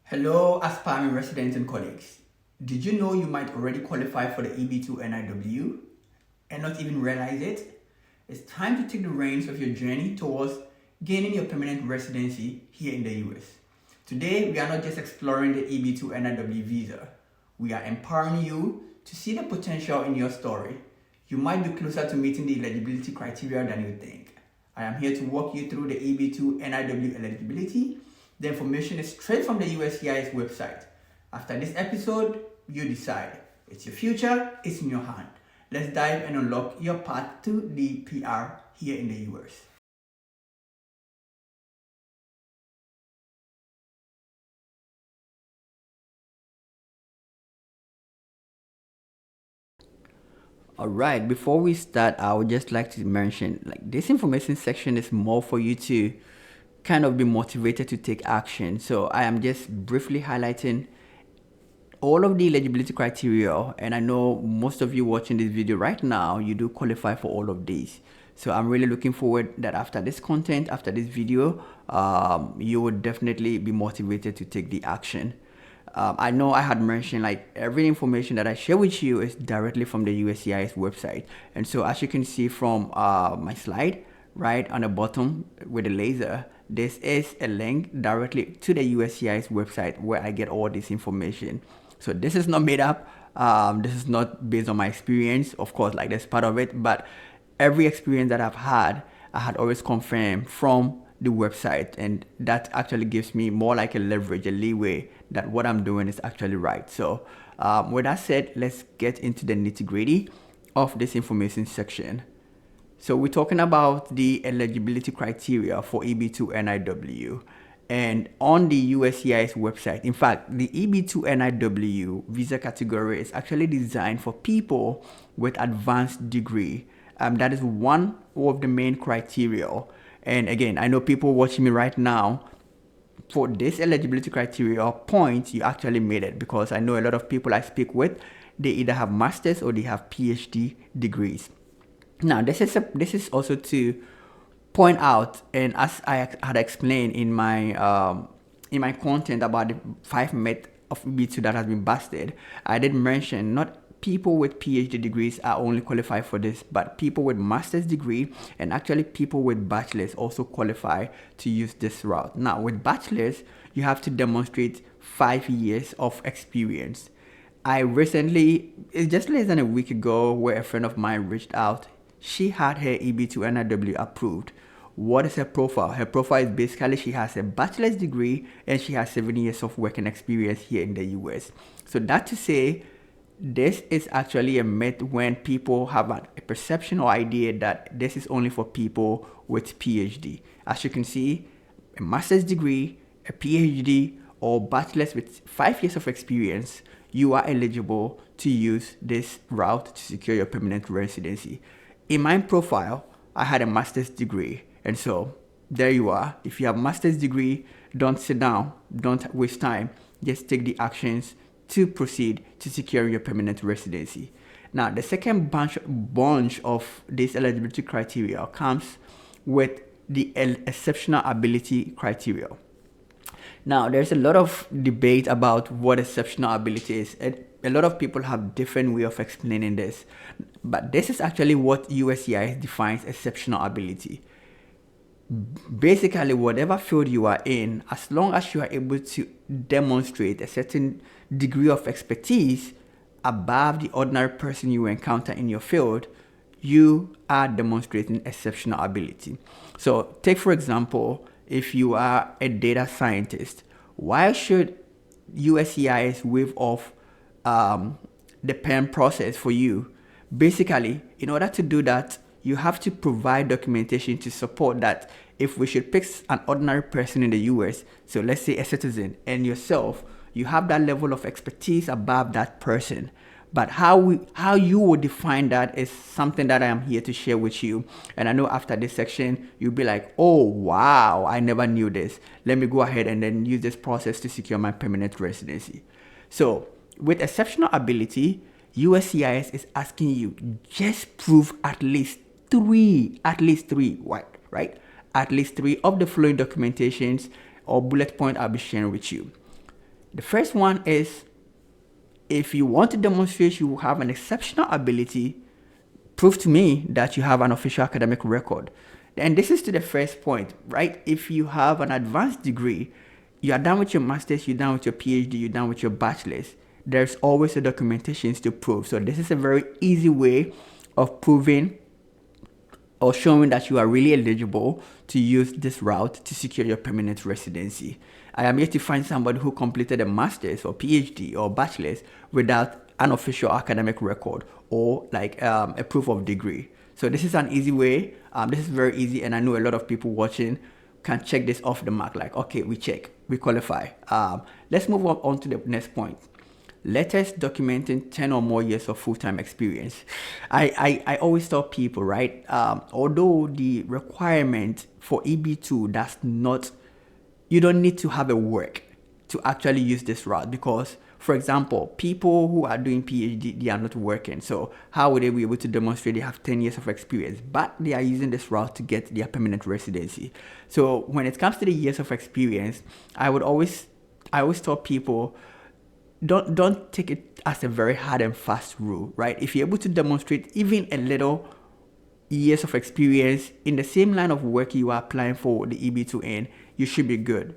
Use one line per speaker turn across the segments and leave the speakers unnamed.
Hello, aspiring residents and colleagues. Did you know you might already qualify for the EB-2 NIW and not even realize it? It's time to take the reins of your journey towards gaining your permanent residency here in the US. Today, we are not just exploring the EB-2 NIW visa. We are empowering you to see the potential in your story. You might be closer to meeting the eligibility criteria than you think. I am here to walk you through the EB-2 NIW eligibility. The information is straight from the USCIS website. After this episode, you decide. It's your future, it's in your hand. Let's dive and unlock your path to the PR here in the US. All right, before we start, I would just like to mention this information section is more for you to kind of be motivated to take action. So I am just briefly highlighting all of the eligibility criteria, and I know most of you watching this video right now, you do qualify for all of these. So I'm really looking forward that after this content, after this video, you would definitely be motivated to take the action. I know I had mentioned every information that I share with you is directly from the USCIS website. And so as you can see from my slide, right on the bottom with the laser, this is a link directly to the USCIS website where I get all this information. So this is not made up. This is not based on my experience. Of course, that's part of it. But every experience that I've had, I had always confirmed from the website. And that actually gives me more like a leverage, a leeway that what I'm doing is actually right. So with that said, let's get into the nitty-gritty of this information section. So we're talking about the eligibility criteria for EB-2 NIW. And on the USCIS website, in fact, the EB-2 NIW visa category is actually designed for people with advanced degree. That is one of the main criteria. And again, I know people watching me right now, for this eligibility criteria points, you actually made it, because I know a lot of people I speak with, they either have masters or they have PhD degrees. Now, this is also to point out, and as I had explained in my content about the 5 myths of EB-2 that has been busted, I did mention not people with PhD degrees are only qualified for this, but people with master's degree and actually people with bachelor's also qualify to use this route. Now, with bachelor's, you have to demonstrate 5 years of experience. I recently, it's just less than a week ago, where a friend of mine reached out. She had her EB-2 NIW approved. What is her profile? Her profile is basically she has a bachelor's degree and she has 7 years of working experience here in the US. So that to say, this is actually a myth when people have a perception or idea that this is only for people with PhD. As you can see, a master's degree, a PhD, or bachelor's with 5 years of experience, you are eligible to use this route to secure your permanent residency. In my profile, I had a master's degree. And so there you are. If you have a master's degree, don't sit down, don't waste time. Just take the actions to proceed to secure your permanent residency. Now, the second bunch of this eligibility criteria comes with the exceptional ability criteria. Now, there's a lot of debate about what exceptional ability is. A lot of people have different way of explaining this, but this is actually what USCIS defines exceptional ability. Basically, whatever field you are in, as long as you are able to demonstrate a certain degree of expertise above the ordinary person you encounter in your field, you are demonstrating exceptional ability. So take, for example, if you are a data scientist, why should USCIS waive off the PERM process for you? Basically, in order to do that, you have to provide documentation to support that if we should pick an ordinary person in the US, so let's say a citizen, and yourself, you have that level of expertise above that person. But how you would define that is something that I am here to share with you. And I know after this section, you'll be like, oh, wow, I never knew this. Let me go ahead and then use this process to secure my permanent residency. So with exceptional ability, USCIS is asking you just prove at least three, right? At least 3 of the following documentations or bullet point I'll be sharing with you. The first one is, if you want to demonstrate you have an exceptional ability, prove to me that you have an official academic record. And this is to the first point, right? If you have an advanced degree, you are done with your master's, you're done with your PhD, you're done with your bachelor's, there's always a documentation to prove. So this is a very easy way of proving or showing that you are really eligible to use this route to secure your permanent residency. I am yet to find somebody who completed a master's or PhD or bachelor's without an official academic record or like a proof of degree. So this is an easy way. This is very easy, and I know a lot of people watching can check this off the mark. Like, okay, we check, we qualify. Let's move on to the next point. Letters documenting 10 or more years of full-time experience. I always tell people, right, although the requirement for EB-2 does not, you don't need to have a work to actually use this route, because, for example, people who are doing PhD, they are not working. So how would they be able to demonstrate they have 10 years of experience? But they are using this route to get their permanent residency. So when it comes to the years of experience, I always tell people, don't take it as a very hard and fast rule, right? If you're able to demonstrate even a little years of experience in the same line of work you are applying for the EB-2N, you should be good.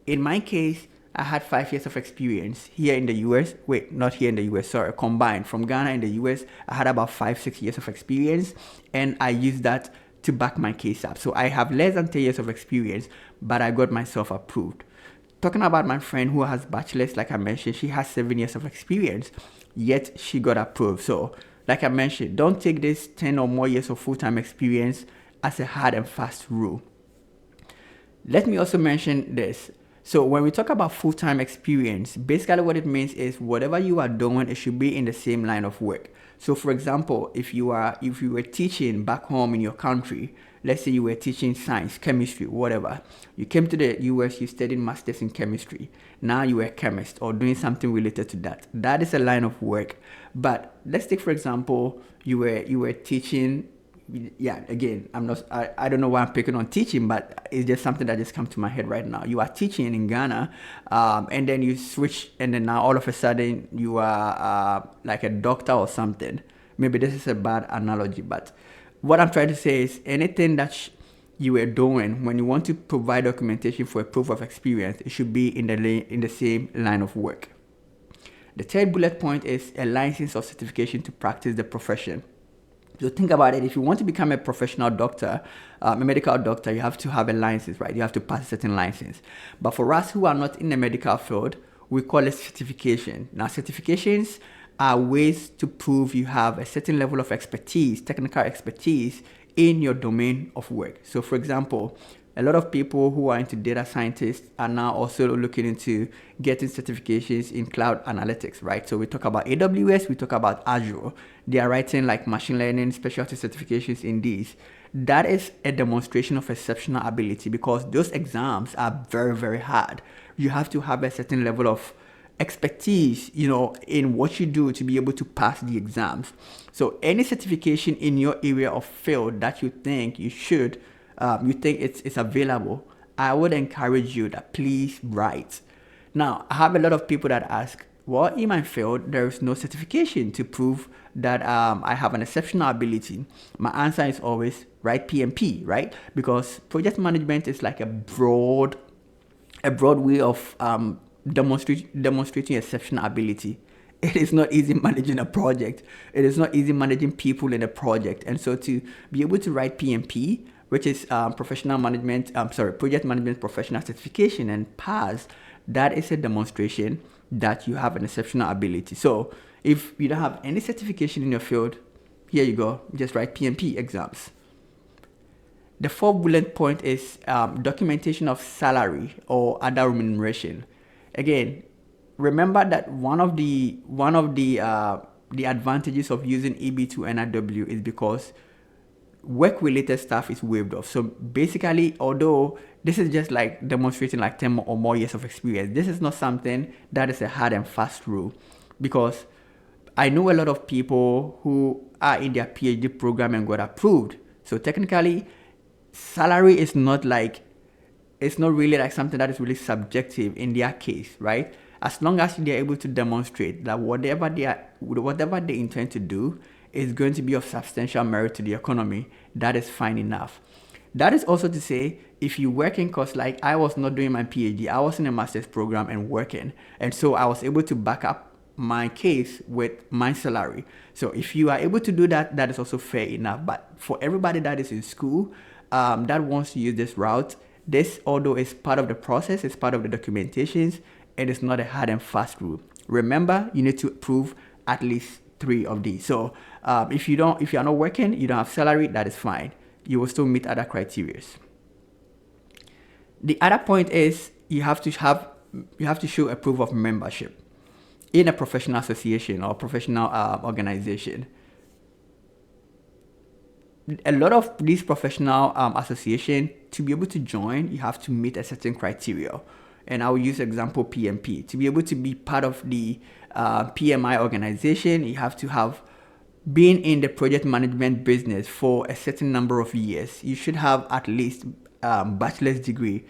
In my case, I had 5 years of experience here in the US. Wait, not here in the US, sorry, combined from Ghana and the US. I had about 5-6 years of experience, and I used that to back my case up. So I have less than 10 years of experience, but I got myself approved. Talking about my friend who has bachelor's, like I mentioned, she has 7 years of experience, yet she got approved. So, like I mentioned, don't take this 10 or more years of full-time experience as a hard and fast rule. Let me also mention this. So when we talk about full-time experience, basically what it means is whatever you are doing, it should be in the same line of work. So for example, if you were teaching back home in your country, let's say you were teaching science, chemistry, whatever. You came to the US, you studied masters in chemistry. Now you were a chemist or doing something related to that. That is a line of work. But let's take, for example, you were teaching. Yeah, again, I don't know why I'm picking on teaching, but it's just something that just comes to my head right now. You are teaching in Ghana, and then you switch, and then now all of a sudden you are like a doctor or something. Maybe this is a bad analogy, but what I'm trying to say is anything that you were doing when you want to provide documentation for a proof of experience, it should be in the same line of work. The third bullet point is a license or certification to practice the profession. So think about it. If you want to become a professional doctor, a medical doctor, you have to have a license, right? You have to pass a certain license. But for us who are not in the medical field, we call it certification. Now, certifications are ways to prove you have a certain level of expertise, technical expertise in your domain of work. So for example, a lot of people who are into data scientists are now also looking into getting certifications in cloud analytics, right? So we talk about AWS, we talk about Azure. They are writing like machine learning specialty certifications in these. That is a demonstration of exceptional ability because those exams are very, very hard. You have to have a certain level of expertise, in what you do to be able to pass the exams. So any certification in your area of field that you think you should, you think it's available, I would encourage you that please write. Now, I have a lot of people that ask, well, in my field, there is no certification to prove that I have an exceptional ability. My answer is always write PMP, right? Because project management is like a broad way of demonstrating exceptional ability. It is not easy managing a project. It is not easy managing people in a project. And so to be able to write PMP, which is project management professional certification, and pass, that is a demonstration that you have an exceptional ability. So if you don't have any certification in your field, here you go, just write PMP exams. The fourth bullet point is documentation of salary or other remuneration. Again, remember that one of the advantages of using EB-2 NIW is because work-related stuff is waived off. So basically, although this is just like demonstrating like 10 or more years of experience, this is not something that is a hard and fast rule, because I know a lot of people who are in their PhD program and got approved. So technically, salary is not really like something that is really subjective in their case, right? As long as they're able to demonstrate that whatever they intend to do is going to be of substantial merit to the economy, that is fine enough. That is also to say, if you working, cause like I was not doing my PhD, I was in a master's program and working, and so I was able to back up my case with my salary. So if you are able to do that, that is also fair enough. But for everybody that is in school, that wants to use this route, this, although it's part of the process, it's part of the documentations, it is not a hard and fast rule. Remember, you need to prove at least 3 of these. So if you are not working, you don't have salary, that is fine. You will still meet other criteria. The other point is you have to show a proof of membership in a professional association or professional organization. A lot of these professional association, to be able to join, you have to meet a certain criteria. And I will use example PMP. To be able to be part of the PMI organization, you have to have been in the project management business for a certain number of years. You should have at least bachelor's degree.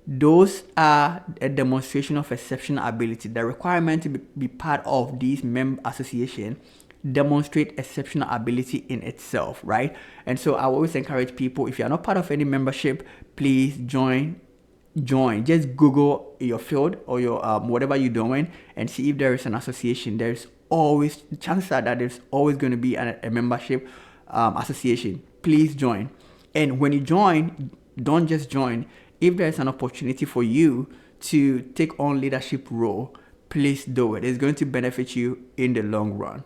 Those are a demonstration of exceptional ability. The requirement to be part of these association demonstrate exceptional ability in itself, right? And so I always encourage people, if you're not part of any membership, please join. Just Google your field or your whatever you're doing and see if there is an association. There's always, chances are that there's always going to be a membership association. Please join. And when you join, don't just join. If there's an opportunity for you to take on leadership role, please do it. It's going to benefit you in the long run.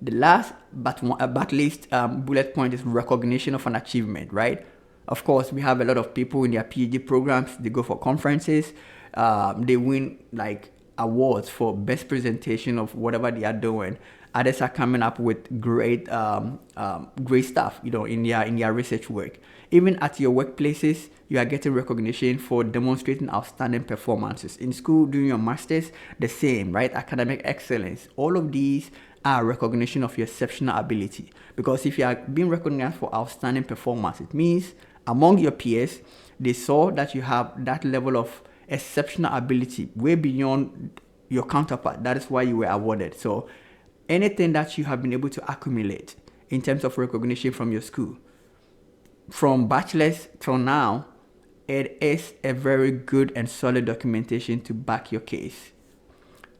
The last but least bullet point is recognition of an achievement, right? Of course, we have a lot of people in their PhD programs. They go for conferences. They win like awards for best presentation of whatever they are doing. Others are coming up with great stuff, in their research work. Even at your workplaces, you are getting recognition for demonstrating outstanding performances. In school, doing your masters, the same, right? Academic excellence. All of these are recognition of your exceptional ability. Because if you are being recognized for outstanding performance, it means among your peers, they saw that you have that level of exceptional ability way beyond your counterpart. That is why you were awarded. So anything that you have been able to accumulate in terms of recognition from your school, from bachelor's till now, it is a very good and solid documentation to back your case.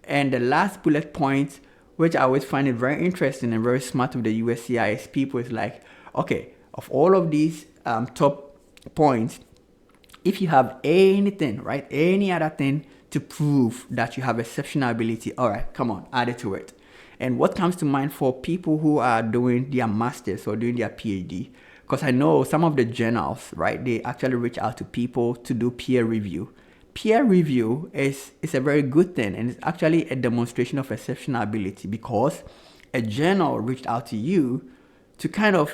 And the last bullet point, which I always find it very interesting and very smart of the USCIS people, is like, okay, of all of these top points, if you have anything, right, any other thing to prove that you have exceptional ability, all right, come on, add it to it. And what comes to mind for people who are doing their masters or doing their PhD, because I know some of the journals, right, they actually reach out to people to do peer review. Peer review is a very good thing, and it's actually a demonstration of exceptional ability, because a journal reached out to you to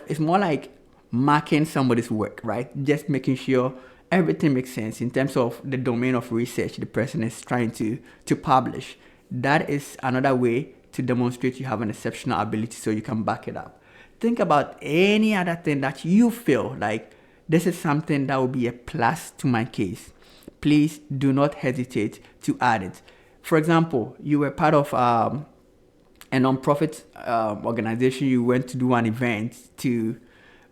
it's more like marking somebody's work, right? Just making sure everything makes sense in terms of the domain of research the person is trying to publish. That is another way to demonstrate you have an exceptional ability, so you can back it up. Think about any other thing that you feel like this is something that will be a plus to my case. Please do not hesitate to add it. For example, you were part of a non-profit organization. You went to do an event to,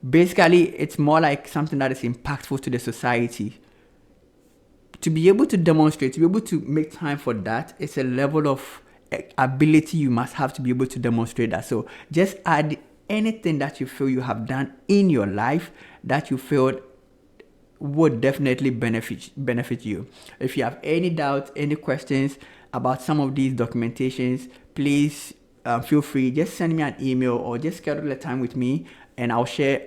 basically, it's more like something that is impactful to the society. To be able to demonstrate, to be able to make time for that, it's a level of ability you must have to be able to demonstrate that. So just add anything that you feel you have done in your life that you feel would definitely benefit you. If you have any doubts, any questions about some of these documentations, please feel free, just send me an email or just schedule a time with me, and I'll share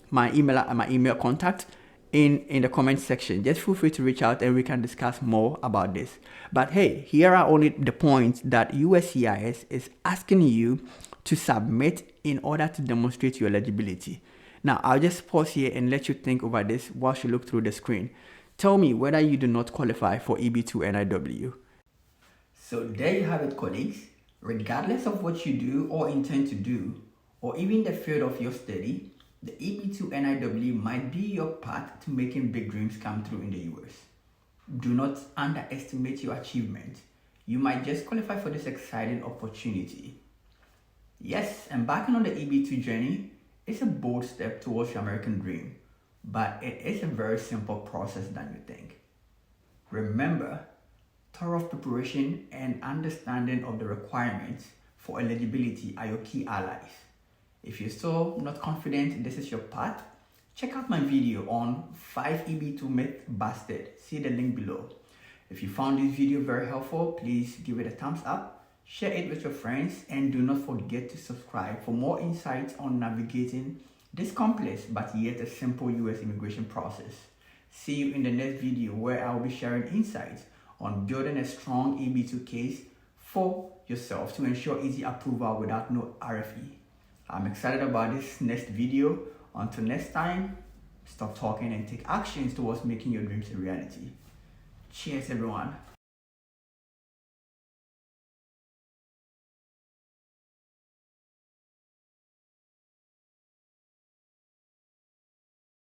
my email contact in the comment section. Just feel free to reach out and we can discuss more about this. But hey, here are only the points that USCIS is asking you to submit in order to demonstrate your eligibility. Now, I'll just pause here and let you think over this whilst you look through the screen. Tell me whether you do not qualify for EB-2 NIW. So there you have it, colleagues. Regardless of what you do or intend to do, or even the field of your study, the EB-2 NIW might be your path to making big dreams come true in the US. Do not underestimate your achievement. You might just qualify for this exciting opportunity. Yes, embarking on the EB-2 journey is a bold step towards your American dream, but it is a very simple process than you think. Remember, thorough preparation and understanding of the requirements for eligibility are your key allies. If you're still not confident this is your path, check out my video on 5 EB-2 myth busted. See the link below. If you found this video very helpful, please give it a thumbs up, share it with your friends, and do not forget to subscribe for more insights on navigating this complex but yet a simple US immigration process. See you in the next video where I will be sharing insights on building a strong EB-2 case for yourself to ensure easy approval without no RFE. I'm excited about this next video. Until next time, stop talking and take actions towards making your dreams a reality. Cheers, everyone.